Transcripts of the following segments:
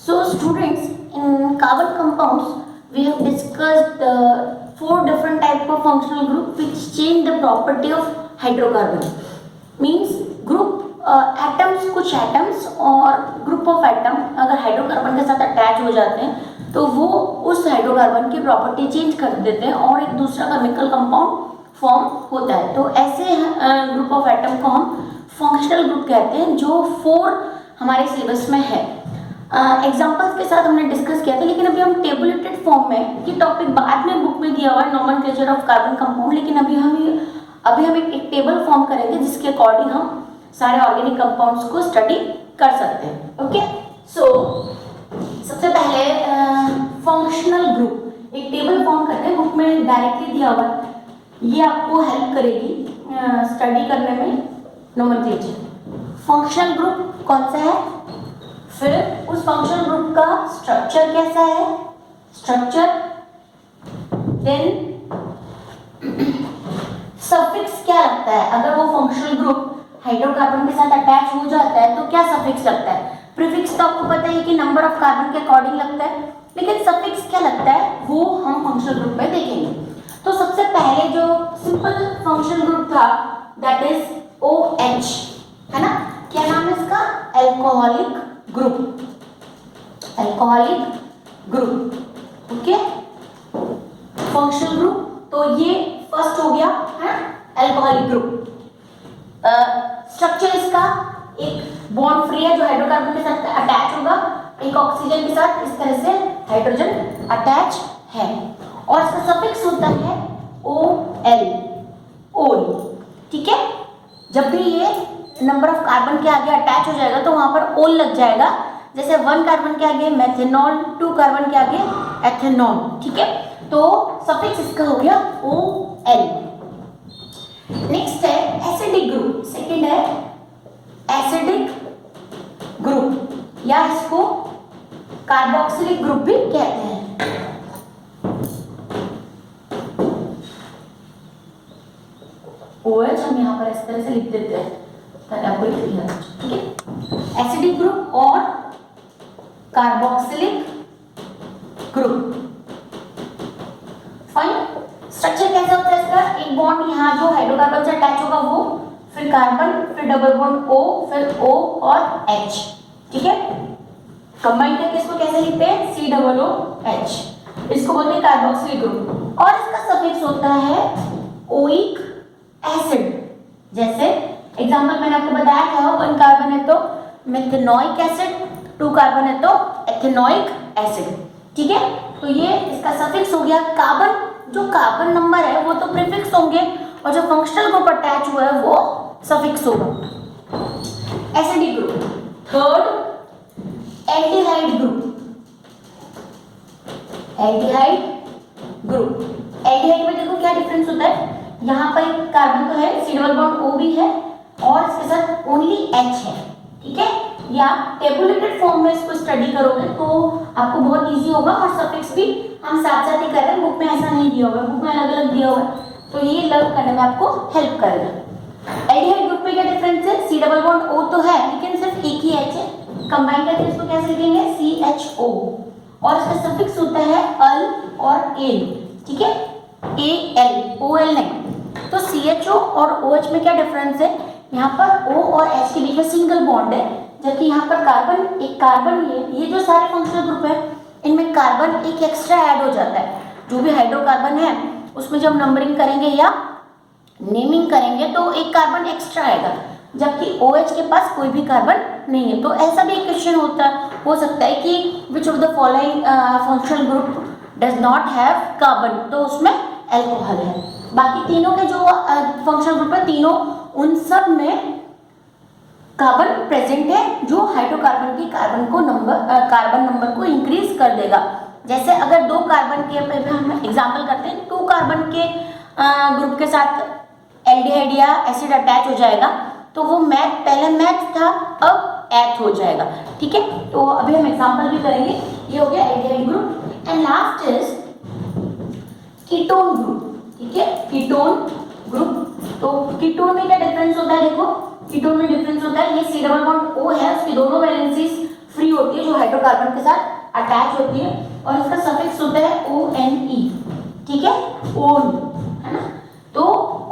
So students, in carbon compounds, we have discussed four different type of functional group which change the property of hydrocarbon. Means group atoms, कुछ atoms और group of atom अगर hydrocarbon के साथ attach हो जाते हैं तो वो उस हाइड्रोकार्बन की प्रॉपर्टी चेंज कर देते हैं और एक दूसरा केमिकल कंपाउंड फॉर्म होता है। तो ऐसे ग्रुप ऑफ एटम को हम फंक्शनल ग्रुप कहते हैं, जो 4 हमारे सिलेबस में है। एग्जांपल्स के साथ हमने डिस्कस किया था, लेकिन अभी हम टेबुलेटेड फॉर्म में, ये टॉपिक बाद में बुक में दिया हुआ है, नोमेनक्लेचर ऑफ कार्बन कंपाउंड, लेकिन अभी हम एक टेबल फॉर्म करेंगे जिसके अकॉर्डिंग हम सारे ऑर्गेनिक कंपाउंड्स को स्टडी कर सकते हैं। ओके, सो सबसे पहले फंक्शनल ग्रुप एक टेबल फॉर्म करते हैं, बुक में डायरेक्टली दिया हुआ है, ये आपको हेल्प करेगी स्टडी करने में। नोमेनक्लेचर फंक्शनल ग्रुप कौन सा है, फिर उस फंक्शनल ग्रुप का स्ट्रक्चर कैसा है, स्ट्रक्चर, देन सफिक्स क्या लगता है, अगर वो फंक्शनल ग्रुप हाइड्रोकार्बन के साथ अटैच हो जाता है तो क्या सफिक्स लगता है। प्रीफिक्स तो आपको पता है कि नंबर ऑफ कार्बन के अकॉर्डिंग लगता है, लेकिन सफिक्स क्या लगता है वो हम फंक्शनल ग्रुप में देखेंगे। तो सबसे पहले जो सिंपल फंक्शनल ग्रुप था दैट इज OH, है ना, क्या नाम है इसका, alcoholic group, alcoholic group. Okay, functional group, तो ये फर्स्ट हो गया है अल्कोहलिक ग्रुप। स्ट्रक्चर इसका एक बॉन्ड फ्री है जो हाइड्रोकार्बन के साथ अटैच होगा, एक ऑक्सीजन के साथ इस तरह से हाइड्रोजन अटैच है, और इसका सफिक्स होता है OL, ओल। ठीक है, जब भी ये नंबर ऑफ कार्बन के आगे अटैच हो जाएगा तो वहां पर ओल लग जाएगा, जैसे 1 कार्बन के आगे मेथेनॉल, 2 कार्बन के आगे एथेनॉल। ठीक है, तो सफिक्स इसका हो गया OL। नेक्स्ट है एसिडिक ग्रुप, सेकंड है एसिडिक ग्रुप, या इसको कार्बोक्सिलिक ग्रुप भी कहते हैं। OH हम यहाँ पर इस तरह से लिख देते हैं ताकि आपको क्लियर हो। ठीक है, एसिडिक ग्रुप और कार्बोक्सिलिक ग्रुप। फाइन, स्ट्रक्चर कैसा होता है इसका, एक बॉन्ड यहाँ जो हाइड्रोकार्बन से अटैच होगा वो, फिर कार्बन, फिर डबल बॉन्ड O, फिर O और H। ठीक है, कंबाइन करके इसको कैसे लिखते हैं, COOH, इसको बोलते हैं कार्बोक्सिलिक ग्रुप। और इसका सफिक्स होता है ओइक एसिड, जैसे एग्जांपल मैंने आपको बताया था, 1 कार्बन है तो मेथेनोइक एसिड, 2 कार्बन है तो एथेनोइक एसिड। ठीक है, तो ये इसका सफिक्स हो गया। कार्बन, जो कार्बन नंबर है वो तो प्रीफिक्स होंगे, और जो फंक्शनल ग्रुप अटैच हुआ है वो सफिक्स होगा। Acidic group. Third aldehyde group, aldehyde group. Aldehyde में देखो क्या डिफरेंस होता है, यहाँ पर एक कार्बन तो है, C डबल बॉन्ड O भी है, और इसके साथ ओनली H है। ठीक है, या टेबुलेटेड फॉर्म में इसको स्टडी करोगे तो आपको बहुत इजी होगा, और सफिक्स भी हम साथ साथ ही कर रहे हैं, बुक में ऐसा नहीं दिया हुआ है, बुक में अलग अलग दिया हुआ है, तो ये लर्न करने में आपको हेल्प करेगा। एल्डिहाइड ग्रुप में क्या डिफरेंस है, C डबल बॉन्ड O तो है लेकिन सिर्फ एक ही H है, कंबाइन करके इसको कैसे लिखेंगे, CHO, और इसका सफिक्स होता है अल और एल। ठीक है, AL, OL नहीं। तो CHO और OH में क्या डिफरेंस है, यहाँ पर O और H के बीच में सिंगल बॉन्ड है, जबकि यहाँ पर कार्बन, एक कार्बन, ये जो सारे फंक्शनल ग्रुप है इनमें कार्बन एक एक्स्ट्रा ऐड हो जाता है। जो भी हाइड्रोकार्बन है उसमें जब नंबरिंग करेंगे या नेमिंग करेंगे तो एक कार्बन एक्स्ट्रा आएगा, जबकि OH के पास कोई भी कार्बन नहीं है। तो ऐसा भी एक क्वेश्चन हो सकता है कि which of the following functional group does not have carbon, तो उसमें अल्कोहल है। बाकी तीनों के जो फंक्शनल ग्रुप है, तीनों उन सब में कार्बन प्रेजेंट है, जो हाइड्रोकार्बन की कार्बन नंबर को इंक्रीज कर देगा। जैसे अगर 2 कार्बन के, हम एग्जांपल करते हैं, 2 कार्बन के ग्रुप के साथ एल्डिहाइड या एसिड अटैच हो जाएगा तो वो पहले मैथ था, अब एथ हो जाएगा। ठीक है, तो अभी हम एग्जांपल भी करेंगे। ये हो गया aldehyde group. And last is ketone group. ठीक है, कीटोन ग्रुप। तो कीटोन में क्या डिफरेंस होता है, देखो कीटोन में डिफरेंस होता है, ये C डबल बॉन्ड O है, उसकी दोनों वैलेंसीज फ्री होती है, जो हाइड्रोकार्बन के साथ अटैच होती है और इसका सफिक्स होता है ONE, ठीक है, ओन, है ना। तो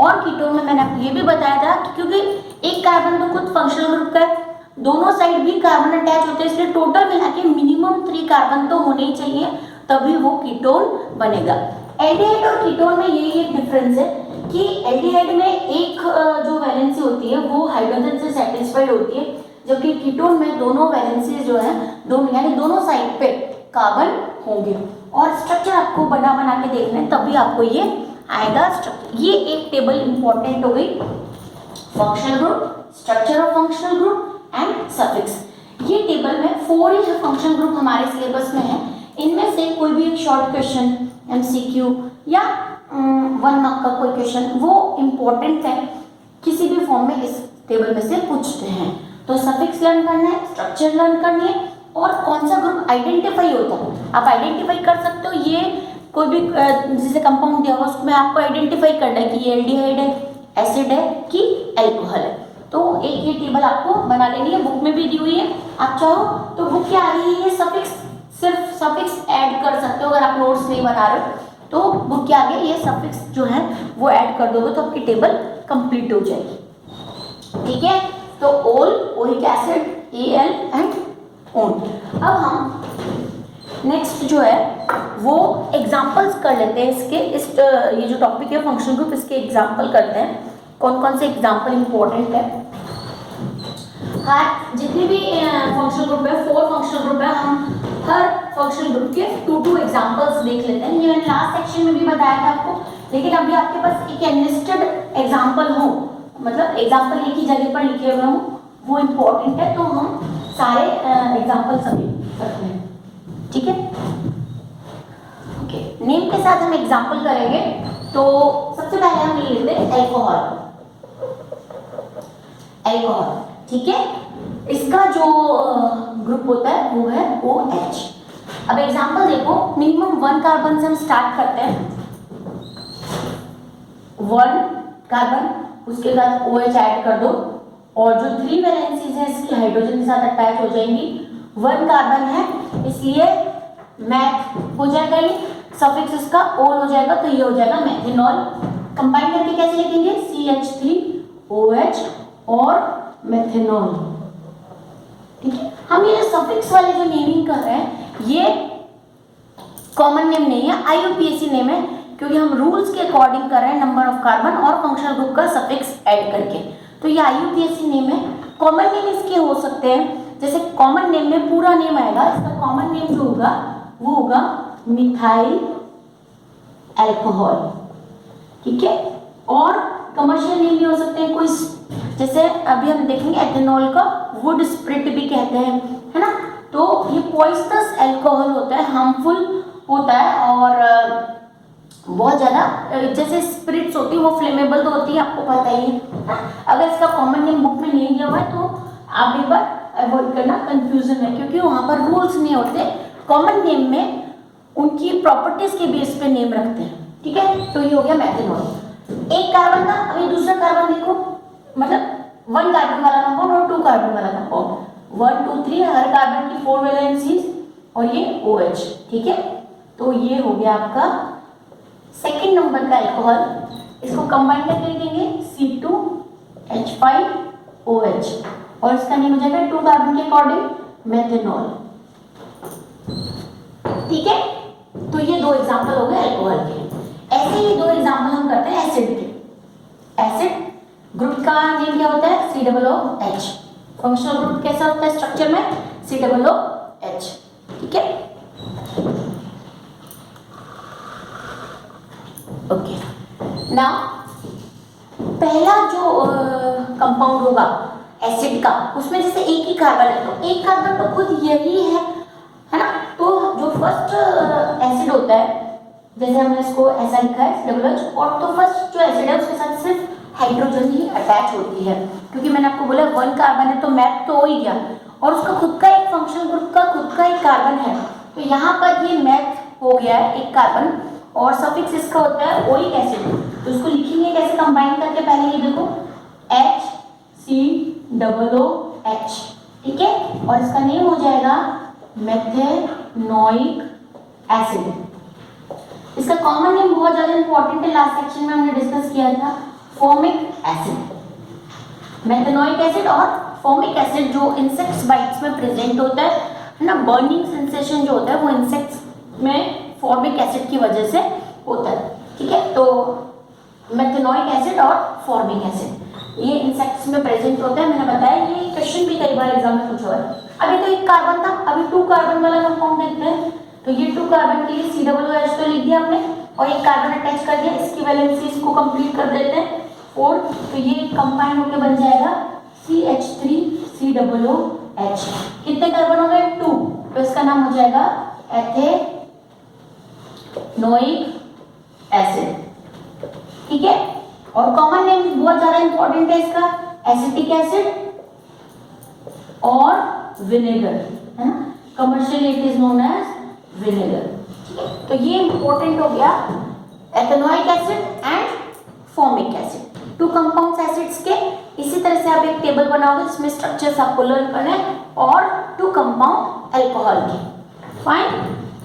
और कीटोन में मैंने आपको ये भी बताया था कि क्योंकि एक कार्बन तो खुद फंक्शनल ग्रुप का है, दोनों साइड भी कार्बन अटैच होते हैं, इसलिए टोटल मिला के मिनिमम 3 कार्बन तो होने ही चाहिए, तभी वो कीटोन बनेगा। एल्डिहाइड और कीटोन में यही एक डिफरेंस है कि एल्डिहाइड में एक जो वैलेंसी होती है वो हाइड्रोजन से सेटिस्फाइड होती है, जबकि कीटोन में दोनों वैलेंसी जो है दोनों यानी दोनों साइड पे कार्बन होंगे। और स्ट्रक्चर आपको बना बना के देखना है तभी आपको ये आएगा स्ट्रक्चर। ये एक टेबल इंपॉर्टेंट हो गई, functional group, structure of functional group and suffix. ये टेबल में 4 ही जो फंक्शनल ग्रुप हमारे सिलेबस में है, इनमें से कोई भी एक शॉर्ट क्वेश्चन MCQ या 1 मार्क का कोई क्वेश्चन वो इम्पोर्टेंट है, किसी भी फॉर्म में इस टेबल में से पूछते हैं। तो सफिक्स लर्न करना है, स्ट्रक्चर लर्न करनी है और कौन सा ग्रुप आइडेंटिफाई होता है आप आइडेंटिफाई कर सकते हो। ये कोई भी जैसे कंपाउंड दिया हुआ उसमें आपको आइडेंटिफाई करना है कि ये एल्डिहाइड है, एसिड है कि अल्कोहल है। तो एक ये टेबल आपको बना लेनी है, बुक में भी दी हुई है, आप चाहो तो बुक क्या आ रही है, ये सफिक्स सिर्फ सफिक्स ऐड कर सकते हो। अगर आप नोट्स नहीं बना रहे हो तो बुक के आगे ये सफिक्स जो है वो ऐड कर दोगे तो आपकी टेबल कंप्लीट हो जाएगी, ठीक है। तो ओल, oleic acid, Al and own. अब हम नेक्स्ट जो है वो एग्जांपल्स कर लेते हैं इसके, इस ये जो टॉपिक है फंक्शनल ग्रुप, इसके एग्जांपल करते हैं। कौन कौन से एग्जांपल इंपॉर्टेंट है। हाँ, जितने भी फंक्शनल ग्रुप है, 4 फंक्शनल ग्रुप है, हम हर फंक्शनल ग्रुप के 2 एग्जांपल्स देख लेते हैं। ये मैंने लास्ट सेक्शन में भी बताया था आपको, लेकिन अभी आपके पास एक एनलिस्टेड एग्जांपल हो, मतलब एग्जांपल एक ही जगह पर लिखे हुए हो, वो इम्पोर्टेंट है। तो हम सारे एग्जांपल सभी करते हैं, ठीक है। ओके, नेम के साथ हम एग्जांपल करेंगे। तो सबसे पहले हम ले लेते हैं अल्कोहल, अल्कोहल, ठीक है। इसका जो ग्रुप होता है वो है OH। अब एग्जांपल देखो, मिनिमम 1 कार्बन से हम स्टार्ट करते हैं, 1 कार्बन, उसके साथ OH ऐड कर दो और जो 3 वैलेंसीज हैं इसकी हाइड्रोजन के साथ अटैच हो जाएंगी। 1 कार्बन है इसलिए मैथ हो जाएगा, ये सफिक्स इसका ओल हो जाएगा, तो ये हो जाएगा मेथेनॉल। कंबाइन करके कैसे लिखेंगे, CH3OH और मेथेनॉल, ठीक है। हम ये सफिक्स वाले जो नेमिंग कर रहे हैं ये कॉमन नेम नहीं है, IUPAC नेम है, क्योंकि हम रूल्स के अकॉर्डिंग कर रहे हैं नंबर ऑफ कार्बन और फंक्शनल ग्रुप का सफिक्स ऐड करके। तो ये IUPAC नेम है। कॉमन नेम इसके हो सकते हैं, जैसे कॉमन नेम में पूरा नेम आएगा, इसका कॉमन नेम जो होगा वो होगा मिथाइल अल्कोहल, ठीक है। और कमर्शियल नेम भी हो सकते हैं, कोई जैसे अभी हम देखेंगे एथेनॉल का वुड स्प्रिट भी कहते हैं, है ना। तो ये पॉइजनस अल्कोहल होता है, हार्मफुल होता है और बहुत ज़्यादा, जैसे स्पिरिट्स होती है वो फ्लेमेबल तो होती है, आपको पता ही है। अगर इसका कॉमन नेम बुक में नहीं दिया हुआ है तो आप एक बार अवॉइड करना, कंफ्यूजन है, क्योंकि वहाँ पर रूल्स नहीं होते। कॉमन नेम में उनकी प्रॉपर्टीज के बेस पे नेम रखते हैं, ठीक है। तो ये हो गया मेथेनॉल। एक कार्बन का, अभी दूसरा कार्बन देखो, मतलब 1 कार्बन वाला कंपाउंड और 2 कार्बन वाला कंपाउंड, 1 2 3 हर कार्बन की 4 वैलेंसीज और ये OH, ठीक है। तो ये हो गया आपका सेकंड नंबर का अल्कोहल। इसको कंबाइन करके लिखेंगे C2H5OH और इसका नेम हो जाएगा 2 कार्बन के अकॉर्डिंग मेथेनॉल, ठीक है। तो ये 2 एग्जांपल हो गए अल्कोहल के। ऐसे ही 2 एग्जांपल हम करते हैं एसिड के। एसिड ग्रुप का नेम क्या होता है, COOH। फंक्शनल ग्रुप कैसा होता है स्ट्रक्चर में, COOH, ठीक है। ओके, नाउ पहला जो कंपाउंड होगा एसिड का, उसमें जैसे एक ही कार्बन है तो एक कार्बन तो खुद यही है ना। तो जो फर्स्ट एसिड होता है, जैसे हमने इसको ऐसा लिखा है COOH, और तो फर्स्ट जो एसिड है उसके साथ सिर्फ हाइड्रोजन ही अटैच होती है, क्योंकि मैंने आपको बोला 1 कार्बन है तो मैथ तो हो ही गया, और उसका खुद का एक फंक्शनल ग्रुप का खुद का एक कार्बन है, तो यहाँ पर ये मैथ हो गया है एक कार्बन, और सफिक्स इसका होता है ओलिक एसिड। तो इसको लिखेंगे कैसे कंबाइन करके, पहले ये देखो HCOOH, ठीक है, और इसका नेम हो जाएगा मेथेनोइक एसिड। इसका कॉमन नेम बहुत ज्यादा इंपॉर्टेंट है, लास्ट सेक्शन में हमने डिस्कस किया था, फॉर्मिक एसिड। मेथेनोइक एसिड और फॉर्मिक एसिड जो इंसेक्ट्स बाइट्स में प्रेजेंट होता है ना, बर्निंग सेंसेशन जो होता है वो इंसेक्ट्स में फॉर्मिक एसिड की वजह से होता है। ठीक है, तो मेथेनोइक एसिड और फॉर्मिक एसिड ये इंसेक्ट्स में प्रेजेंट होता है। मैंने बताया ये क्वेश्चन भी कई बार एग्जाम में पूछा हुआ है। अभी तो एक कार्बन था, अभी 2 कार्बन वाला कंपाउंड देखते हैं। तो ये 2 कार्बन के लिए COOH तो लिख दिया आपने और एक कार्बन अटैच कर दिया, इसकी वैलेंसीज को कंप्लीट कर देते हैं 4। तो ये कंबाइन होकर बन जाएगा CH3COOH। कितने कार्बन हो गए? 2। तो इसका नाम हो जाएगा एथेनोइक एसिड। ठीक है, और कॉमन नेम बहुत ज्यादा इंपॉर्टेंट है इसका, एसिटिक एसिड और विनेगर, है ना, commercially it is known as vinegar. ठीक है, तो ये इंपॉर्टेंट हो गया ethanoic acid and formic acid, 2 compounds acids के। इसी तरह से आप एक टेबल बनाओगे जिसमें स्ट्रक्चर्स आपको लर्न करने और 2 कंपाउंड अल्कोहल के। Fine,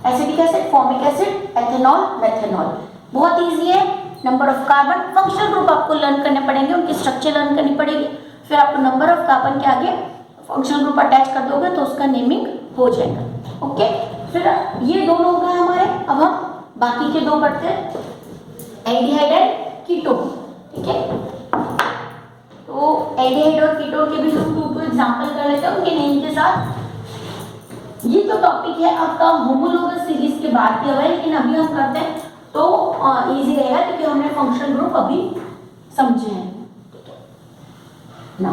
acetic acid, formic acid, ethanol, methanol, बहुत इजी है। Number of carbon, functional group आपको लर्न करने पड़ेंगे, उनकी स्ट्रक्चर लर्न करनी पड़ेगी, फिर आपको नंबर ऑफ कार्बन के आगे फंक्शनल ग्रुप अटैच कर दोगे तो उसका नेमिंग हो जाएगा। ओके, फिर ये दोनों हो गए हमारे। अब हम बाकी के 2 करते हैं, एल्डिहाइड एंड कीटोन। ठीक है, तो एल्डिहाइड और कीटोन के भी हम 2 एग्जांपल कर लेते हैं उनके नेम के साथ। ये जो टॉपिक है आपका होमोलोगस सीरीज के बाद किया हुआ है, लेकिन अभी हम करते हैं तो इजी रहेगा क्योंकि हमने फंक्शनल ग्रुप अभी समझे हैं ना।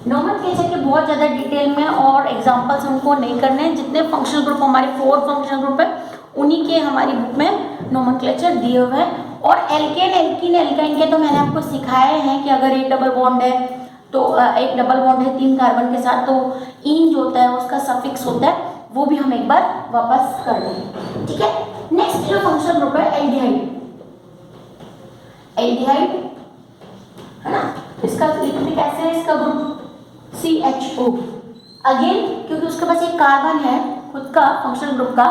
नोमेनक्लेचर के बहुत ज्यादा डिटेल में और एग्जांपल्स हमको नहीं करने हैं। जितने फंक्शनल ग्रुप हमारे 4 फंक्शनल ग्रुप है उन्हीं के हमारी बुक में नोमेनक्लेचर दिए हुए हैं। और एल्केन, एल्कीन, एल्काइन के तो मैंने आपको सिखाए हैं कि अगर एक डबल बॉन्ड है तो एक डबल बॉन्ड है 3 कार्बन के साथ तो इन जो होता है उसका सफिक्स होता है, वो भी हम एक बार वापस कर देंगे। ठीक है, नेक्स्ट जो फंक्शनल ग्रुप है एल्डिहाइड। एल्डिहाइड है ना, इसका लिखते कैसे है? इसका ग्रुप CHO। अगेन क्योंकि उसके पास एक कार्बन है खुद का फंक्शनल ग्रुप का,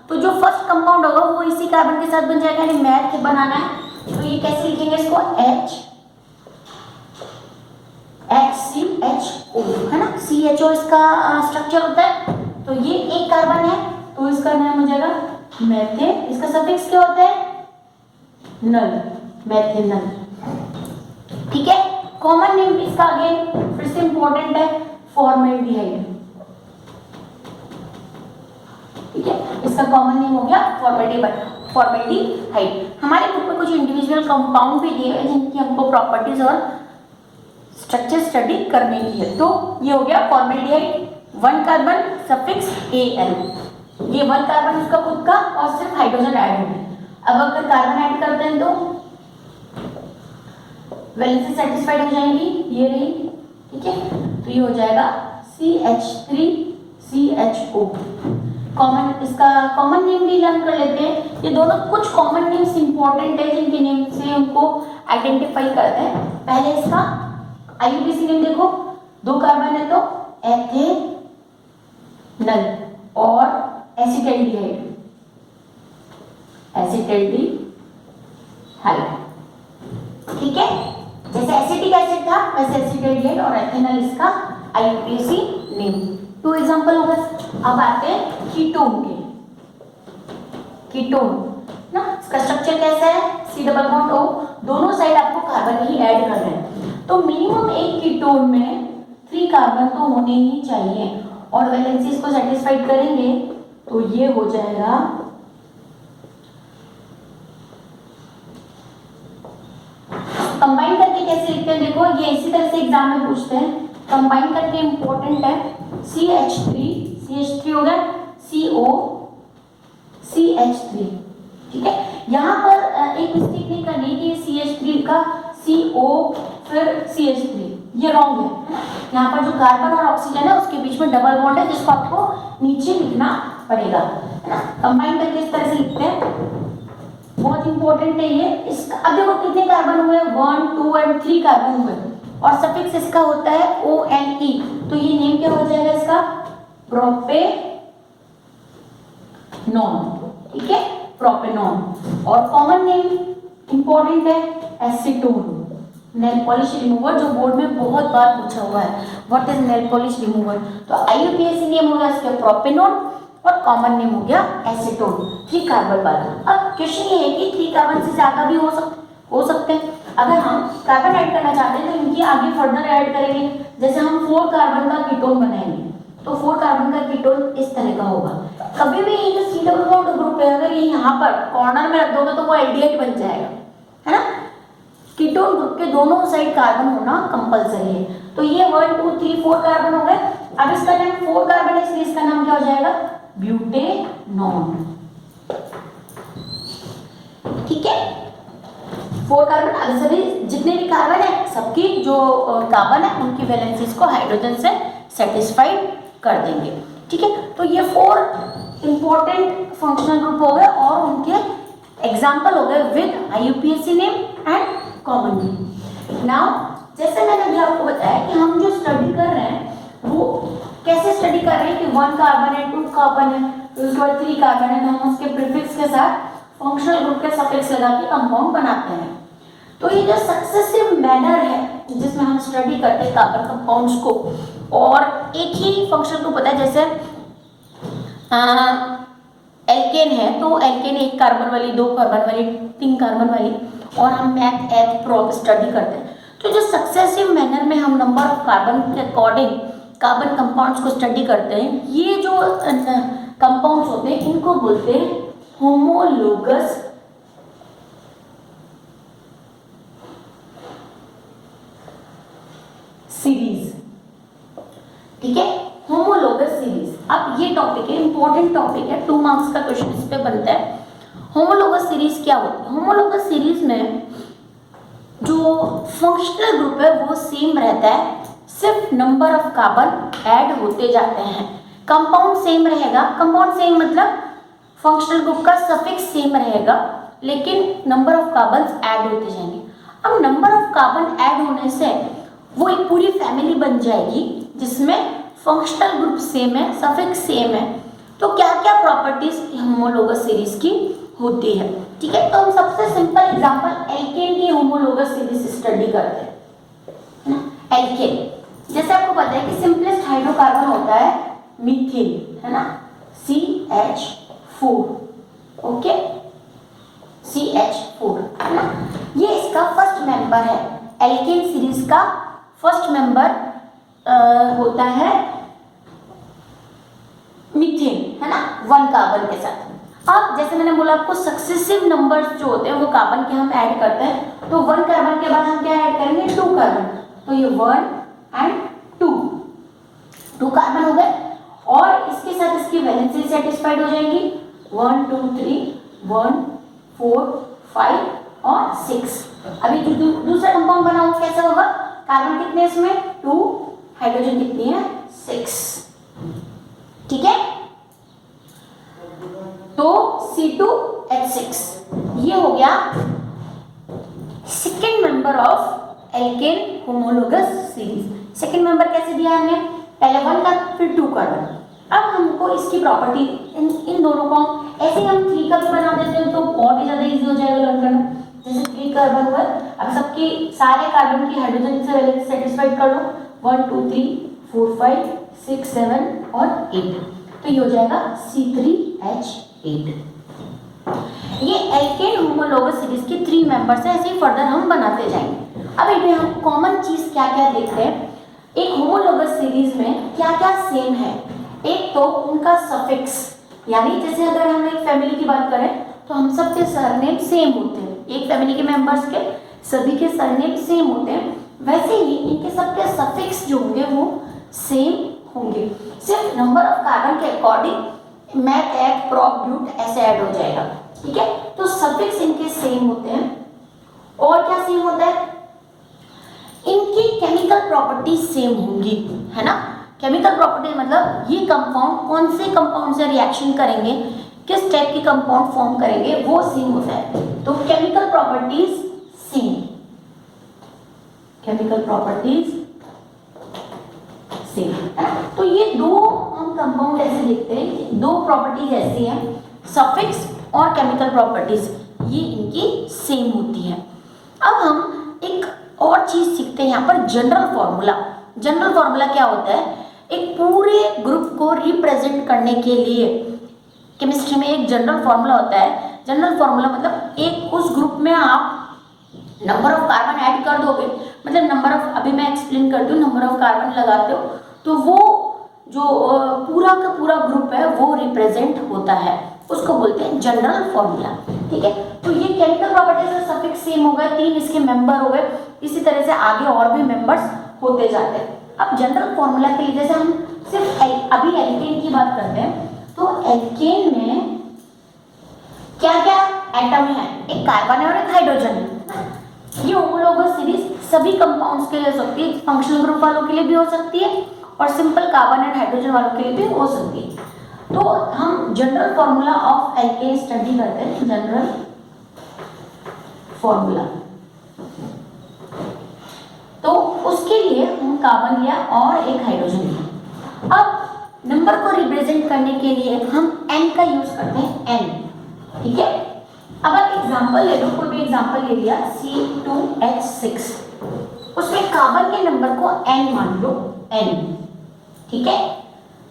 तो जो फर्स्ट कंपाउंड होगा वो इसी कार्बन के साथ बन जाएगा। यानी मैथ बनाना है तो ये कैसे लिखेंगे इसको? HCHO, है ना, CHO इसका स्ट्रक्चर होता है। तो ये एक कार्बन है तो इसका नाम हो जाएगा मेथेन। इसका सफिक्स क्या होता है? नल, मेथेनल। ठीक है, कॉमन नेम इसका अगेन फिर से इंपॉर्टेंट है, फॉर्मेल्डिहाइड। ठीक है, इसका कॉमन नेम हो गया फॉर्मेल्डिहाइड। हमारे बुक में कुछ इंडिविजुअल कंपाउंड भी दिए हैं जिनकी हमको प्रॉपर्टीज और स्ट्रक्चर स्टडी करने की है। तो ये हो गया फॉर्मेल्डिहाइड, 1 कार्बन, सफिक्स Al। ये 1 कार्बन उसका खुद का और सिर्फ हाइड्रोजन ऐड होंगे। अब अगर कार्बन ऐड करते हैं तो वैलेंसी सेटिस्फाइड हो जाएंगी, ये रही। ठीक है, तो ये हो जाएगा CH3CHO। कॉमन, इसका कॉमन नेम भी लर्न कर लेते हैं। ये दोनों कुछ कॉमन नेम्स इंपॉर्टेंट है जिनके नेम से हमको आइडेंटिफाई करते हैं। पहले इसका IUPAC नेम देखो, 2 कार्बन है तो एथेनल और एसिटल्डिहाइड, एसिटल्डिहाइड। ठीक है, जैसे एसिटिक एसिड था वैसे एसिटल्डिहाइड और एथेनल इसका IUPAC नेम। 2 एग्जांपल होगा। अब आते हैं कीटोन के। कीटोन ना, इसका स्ट्रक्चर कैसा है? C+O, दोनों साइड आपको कार्बन ही ऐड कर रहे हैं। तो मिनिमम एक कीटोन में 3 कार्बन तो होने ही चाहिए और वैलेंसीज को सेटिस्फाइड करेंगे तो ये हो जाएगा कंबाइन करके। कैसे लिखते हैं देखो, ये इसी तरह से एग्जाम में पूछते हैं। कंबाइन करके इंपॉर्टेंट है, CH3 हो गया, CO CH3। ठीक है, यहाँ पर एक मिस्टेक नहीं करनी कि CH3 का CO फिर CH3, ये रॉन्ग है। यहाँ पर जो कार्बन और ऑक्सीजन है उसके बीच में डबल बॉन्ड है जिसको आपको नीचे लिखना पड़ेगा, है ना। कंबाइन करके इस तरह से लिखते हैं, बहुत इंपॉर्टेंट है ये। इसका अब देखो कितने कार्बन हुए? 1, 2 एंड 3 कार्बन हुए। और सफिक्स इसका होता है ONE, तो ये नेम क्या हो जाएगा इसका, प्रोपेनॉन, ठीक है, प्रोपेनॉन। और कॉमन नेम इंपॉर्टेंट है एसीटोन, नेल पॉलिश रिमूवर, जो बोर्ड में बहुत बार पूछा हुआ है, what is nail polish remover. तो IUPAC नेम होगा इसका प्रोपेनॉन और कॉमन नेम हो गया एसीटोन, 3 कार्बन वाला। अब क्वेश्चन ये है कि 3 कार्बन से ज्यादा भी हो सकते हैं। अगर हम कार्बन ऐड करना चाहते हैं तो इनकी आगे फर्दर ऐड करेंगे, जैसे हम 4 कार्बन का कीटोन बनाएंगे, तो 4 कार्बन का कीटोन इस तरह का होगा। कभी भी ये जो C डबल बॉन्ड ग्रुप है, अगर ये यहाँ पर कॉर्नर में रख दोगे तो वो एल्डिहाइड बन जाएगा, है ना। कीटोन ग्रुप के दोनों साइड कार्बन होना कंपलसरी है। तो ये 1 2 3 4 कार्बन हो गए। अब इसका नाम 4 कार्बन है, इसलिए इसका नाम क्या हो जाएगा, ब्यूटेनॉन, ठीक है। 4 कार्बन, अब सभी जितने भी कार्बन है सबकी जो कार्बन है उनकी वैलेंसीज को हाइड्रोजन से सेटिस्फाइड कर देंगे, ठीक है। तो ये 4 इंपॉर्टेंट फंक्शनल ग्रुप हो गए और उनके एग्जाम्पल हो गए with IUPAC name and common name. Now जैसे मैंने अभी आपको बताया कि हम जो स्टडी कर रहे हैं वो कैसे स्टडी कर रहे हैं कि 1 कार्बन है, 2 कार्बन है, उसके बाद 3 कार्बन है, तो हम उसके प्रीफिक्स के साथ फंक्शनल ग्रुप के सफिक्स लगा के कंपाउंड बनाते हैं। तो ये जो सक्सेसिव मैनर है जिसमें हम स्टडी करते हैं कार्बन कंपाउंड्स को, और एक ही फंक्शनल ग्रुप होता है, जैसे एल्केन है तो एल्केन 1 कार्बन वाली, 2 कार्बन वाली, 3 कार्बन वाली, और हम मैथ एथ प्रोप स्टडी करते हैं। तो जो सक्सेसिव मैनर में हम नंबर ऑफ कार्बन के अकॉर्डिंग कार्बन कंपाउंड्स को स्टडी करते हैं, ये जो कंपाउंड्स होते हैं इनको बोलते हैं होमोलोगस सीरीज, ठीक है, होमोलोगस सीरीज। अब ये टॉपिक है, इंपॉर्टेंट टॉपिक है, 2 मार्क्स का क्वेश्चन इस पे बनता है। होमोलोगस सीरीज क्या होती है? होमोलोगस सीरीज में जो फंक्शनल ग्रुप है वो सेम रहता है, सिर्फ नंबर ऑफ कार्बन ऐड होते जाते हैं। कंपाउंड सेम रहेगा, कंपाउंड सेम मतलब फंक्शनल ग्रुप का सफिक्स सेम रहेगा, लेकिन नंबर ऑफ कार्बन ऐड होते जाएंगे। अब नंबर ऑफ कार्बन ऐड होने से वो एक पूरी फैमिली बन जाएगी जिसमें फंक्शनल ग्रुप सेम है, सफिक्स सेम है। तो क्या क्या प्रॉपर्टीज होमोलोगस सीरीज की होती है, ठीक है। तो हम सबसे सिंपल एग्जांपल एल्केन की होमोलोगस सीरीज स्टडी करते हैं ना। एल्केन जैसे आपको पता है कि सिंपलेस्ट हाइड्रोकार्बन होता है मीथेन, है ना, CH4, ओके, CH4, है ना। ये इसका फर्स्ट मेंबर है, एल्केन सीरीज का फर्स्ट मेंबर होता है मीथेन, है ना, 1 कार्बन के साथ। अब जैसे मैंने बोला आपको सक्सेसिव नंबर्स जो होते हैं वो कार्बन के हम ऐड करते हैं, तो 1 कार्बन के बाद हम क्या ऐड करेंगे, 2 कार्बन, तो ये 1 एंड 2 कार्बन हो गए, और इसके साथ इसकी वैलेंसी सेटिस्फाइड हो जाएंगी, 1 2 3 1 4 5 और 6। अभी जो दूसरा कंपाउंड बना वो कैसा होगा, कार्बन कितने इसमें 2, हाइड्रोजन कितनी है 6, ठीक है। तो C2H6 ये हो गया second member of alkene homologous series. Second member कैसे दिया हमने, पहले 1 का फिर 2 कार्बन। अब हमको इसकी प्रॉपर्टी इन दोनों को ऐसे हम 3 का भी बना देते हैं तो बहुत ही ज्यादा इजी हो जाएगा लर्न करना। जैसे 3 कार्बन हुआ, अब सबकी सारे कार्बन की हाइड्रोजन से वैलेंसी सेटिस्फाइड कर लो, 1 2 3 4 5 6 7 और 8, तो ये हो जाएगा C3H8। ये एल्केन होमोलोगस सीरीज के 3 मेंबर्स हैं, ऐसे ही फर्दर हम बनाते जाएंगे। अब इनमें हम कॉमन चीज क्या क्या देखते हैं, एक होमोलोगस सीरीज में क्या क्या सेम है। एक तो उनका सफिक्स, यानी जैसे अगर हम एक फैमिली की बात करें तो हम सबके सरनेम सेम होते हैं, एक फैमिली के मेंबर्स के सभी के सरनेम सेम होते हैं, वैसे ही इनके सबके सफिक्स जो होंगे वो सेम होंगे, सिर्फ नंबर ऑफ कार्बन के according meth eth prop but ऐसे ऐड हो जाएगा, ठीक है। तो सफिक्स इनके सेम होते हैं, और क्या सेम होता है, इनकी केमिकल प्रॉपर्टी सेम होंगी, है ना। केमिकल प्रॉपर्टी मतलब ये कंपाउंड कौन से कंपाउंड से रिएक्शन करेंगे, किस टाइप की कंपाउंड फॉर्म करेंगे वो सेम होता है। तो chemical properties same, chemical properties same है। तो ये दो हम कंपाउंड ऐसे देखते हैं, दो प्रॉपर्टीज ऐसी हैं, सफिक्स और केमिकल प्रॉपर्टीज, ये इनकी सेम होती है। अब हम एक और चीज सीखते हैं यहाँ पर, जनरल फॉर्मूला। जनरल फॉर्मूला क्या होता है? एक पूरे ग्रुप को रिप्रेजेंट करने के लिए केमिस्ट्री में एक जनरल फॉर्मूला होता है। जनरल फॉर्मूला मतलब एक उस ग्रुप में आप नंबर ऑफ कार्बन ऐड कर दोगे, मतलब नंबर ऑफ, अभी मैं एक्सप्लेन करती हूँ, नंबर ऑफ कार्बन लगाते हो तो वो जो पूरा का पूरा ग्रुप है वो रिप्रेजेंट होता है, उसको बोलते हैं जनरल फॉर्मूला। ठीक है, तो ये केमिकल प्रॉपर्टीज और सफिक्स सेम हो गए, 3 इसके मेंबर हो गए, इसी तरह से आगे और भी मेंबर्स होते जाते हैं। अब जनरल फॉर्मूला के लिए जैसे हम सिर्फ अभी एल्केन की बात करते हैं, तो एल्केन में क्या क्या एटम है? एक कार्बन है और एक हाइड्रोजन है। ये होमोलोगस सीरीज सभी कंपाउंड्स के लिए हो सकती है, फंक्शनल ग्रुप वालों के लिए भी हो सकती है और सिंपल कार्बन एंड हाइड्रोजन वालों के लिए भी हो सकती है। तो हम general formula of alkene study करते हैं, जनरल फॉर्मूला। तो उसके लिए हम कार्बन लिया और एक हाइड्रोजन लिया। अब नंबर को रिप्रेजेंट करने के लिए हम n का यूज करते हैं, n। ठीक है, अब आप एग्जांपल ले लो, कोई भी एग्जांपल ले लिया C2H6, उसमें कार्बन के नंबर को n मान लो, n। ठीक है,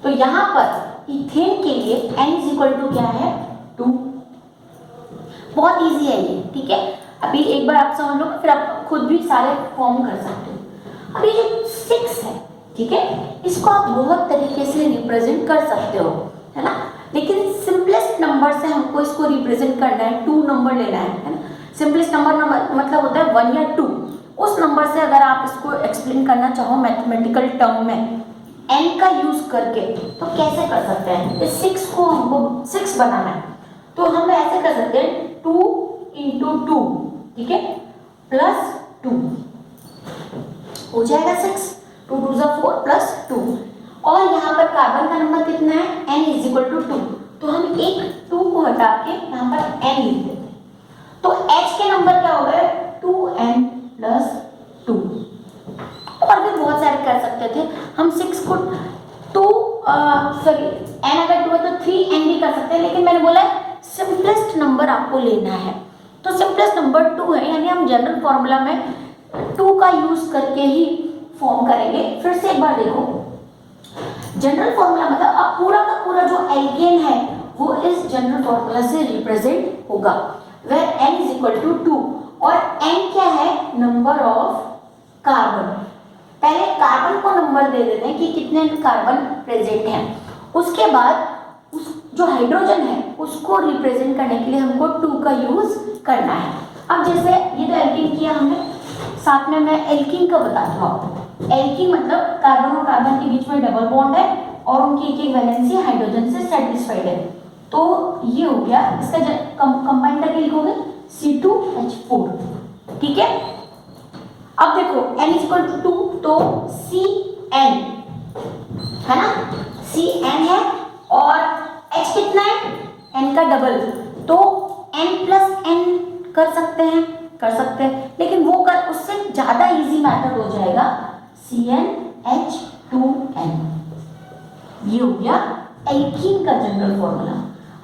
तो यहां पर इथेन के लिए n = क्या है? 2। बहुत इजी है ये। ठीक है, अभी एक बार आप समझ लो, फिर आप खुद भी सारे फॉर्म कर सकते हो। अब ये जो 6 है, ठीक है, इसको आप बहुत तरीके से रिप्रेजेंट कर सकते हो, है ना, लेकिन सिंपलेस्ट नंबर से हमको इसको रिप्रेजेंट करना है, 2 नंबर लेना है ना। सिंपलेस्ट नंबर मतलब होता है 1 या 2। उस नंबर से अगर आप इसको एक्सप्लेन करना चाहो मैथमेटिकल टर्म में n का यूज करके, तो कैसे कर सकते हैं? इस 6 को हमको 6 बनाना है, तो हम ऐसे कर सकते हैं 2 × 2, ठीक है, +2 हो जाएगा 6, 2 2 4 +2। और यहाँ पर कार्बन का नंबर कितना है? n = 2, तो हम एक 2 को हटा के यहाँ पर n लिख देते हैं। तो h के नंबर क्या हो गए? 2n + 2। और भी बहुत सारे कर सकते थे हम। 6 को 2 n अगर 2 है तो 3n भी कर सकते हैं, लेकिन मैंने बोला सिंपलेस्ट नंबर आपको लेना है, तो सिंपलेस्ट नंबर 2 है, यानी हम जनरल फॉर्मूला में 2 का यूज करके ही फॉर्म करेंगे। फिर से एक बार देखो, जनरल फॉर्मूला मतलब अब पूरा का पूरा जो एल्केन है वो इस जनरल फॉर्मूला से रिप्रेजेंट होगा, वेयर n = 2। और n क्या है? Number of carbon. पहले कार्बन को नंबर दे देते हैं कि कितने कार्बन प्रेजेंट हैं, उसके बाद उस जो हाइड्रोजन है उसको रिप्रेजेंट करने के लिए हमको 2 का यूज करना है। अब जैसे ये तो एल्कीन किया हमने, साथ में मैं एल्कीन का बताता हूँ आपको। एल्कीन मतलब कार्बन और कार्बन के बीच में डबल बॉन्ड है और उनकी एक वैलेंसी हाइड्रोजन से सेटिस्फाइड है, तो ये हो गया। इसका कंबाइन करके लिखोगे C2H4। ठीक है, अब देखो n = 2, तो Cn है ना, Cn है और H कितना है? n का डबल, तो n + n कर सकते हैं, लेकिन वो कर उससे ज्यादा इजी मेथड हो जाएगा CnH2n। ये हो गया एल्कीन का जनरल फॉर्मूला।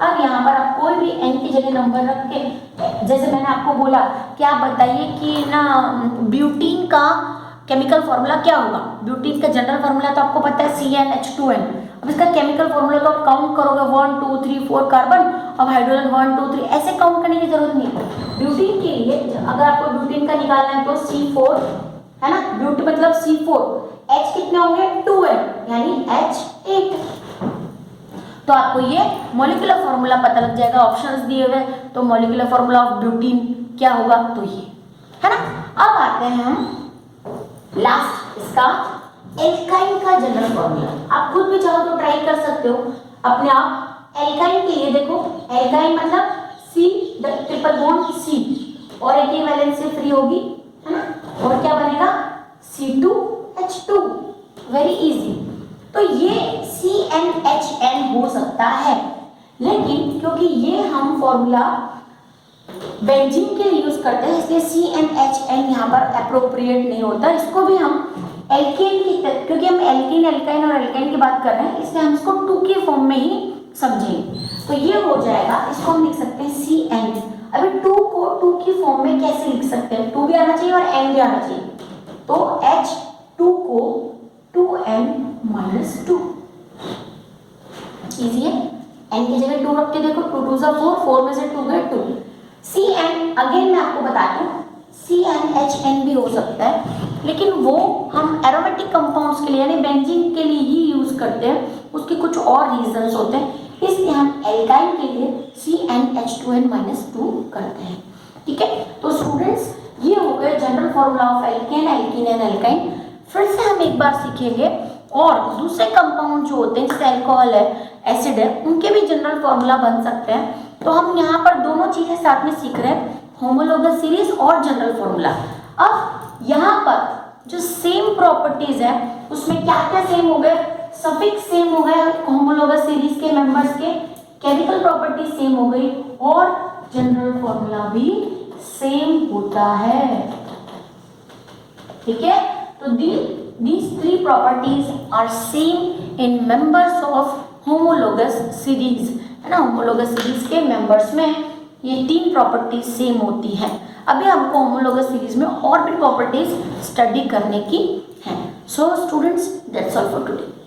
अब यहाँ पर आप कोई भी n की जगह नंबर रख के, जैसे मैंने आपको बोला कि आप बताइए कि ना ब्यूटीन का केमिकल फॉर्मूला क्या होगा। ब्यूटीन का जनरल फॉर्मूला तो आपको पता है CnH2n। अब इसका केमिकल फॉर्मूला तो आप काउंट करोगे 1 2 3 4 कार्बन, अब हाइड्रोजन 1 2 3, ऐसे काउंट करने की जरूरत नहीं है। ब्यूटीन के लिए अगर आपको ब्यूटीन का निकालना है तो C4 है ना, ब्यूटी मतलब C4, H कितने होंगे? 2n, यानी H8। तो आपको ये मॉलिक्यूलर फॉर्मूला पता लग जाएगा, ऑप्शंस दिए हुए, तो मॉलिक्यूलर फॉर्मूला ऑफ ब्यूटीन क्या होगा? तो ये है ना। अब आते हैं हम लास्ट, इसका एल्काइन का जनरल फॉर्मूला। आप खुद भी चाहो तो ट्राई कर सकते हो अपने आप। एल्काइन के लिए देखो, एल्काइन मतलब C ट्रिपल बॉन्ड C और एक वैलेंसी फ्री होगी, है ना, और क्या बनेगा? C2H2। Very easy. तो ये CnHn हो सकता है, लेकिन क्योंकि ये हम फॉर्मूला बेंजीन के लिए यूज करते हैं, इसलिए CnHn यहाँ पर अप्रोप्रिएट नहीं होता। इसको भी हम एल्केन की, क्योंकि हम एल्कीन, एल्काइन और एल्काइन की बात कर रहे हैं, इसलिए हम इसको 2 के फॉर्म में ही समझेंगे। तो ये हो जाएगा, इसको हम लिख सकते हैं Cn। अभी 2 को 2 की फॉर्म में कैसे लिख सकते हैं, 2 भी आना चाहिए और n भी आना चाहिए, तो H2 को 2n-2 इजी है। n की जगह 2 रख के देखो, 2 2 जा 4, 4 में से 2 गए 2। Cn अगेन मैं आपको बताती हूँ, CnHn भी हो सकता है, लेकिन वो हम एरोमेटिक कंपाउंड्स के लिए यानी बेंजीन के लिए ही यूज करते हैं, उसके कुछ और रीजंस होते हैं, इसलिए हम एल्काइन के लिए CnH2n-2 करते हैं। ठीक है, तो स्टूडेंट्स ये हो गए general formula of alkene, alkene and alkyne. फिर से हम एक बार सीखेंगे और दूसरे कंपाउंड जो होते हैं जैसे अल्कोहल है, एसिड है, उनके भी जनरल फॉर्मूला बन सकते हैं। तो हम यहाँ पर दोनों चीजें साथ में सीख रहे हैं, होमोलोगस सीरीज और जनरल फॉर्मूला। अब यहाँ पर जो सेम प्रॉपर्टीज है उसमें क्या क्या सेम हो गए, सफिक्स सेम हो गए होमोलोगस सीरीज के मेंबर्स के, केमिकल प्रॉपर्टी सेम हो गई और जनरल फॉर्मूला भी सेम होता है। ठीक है, तो these 3 properties are same in members of homologous series, है ना। होमोलोगस सीरीज के मेंबर्स में ये 3 प्रॉपर्टीज सेम होती हैं। अभी हमको होमोलोगस सीरीज में और भी प्रॉपर्टीज स्टडी करने की हैं। So students, that's all for today.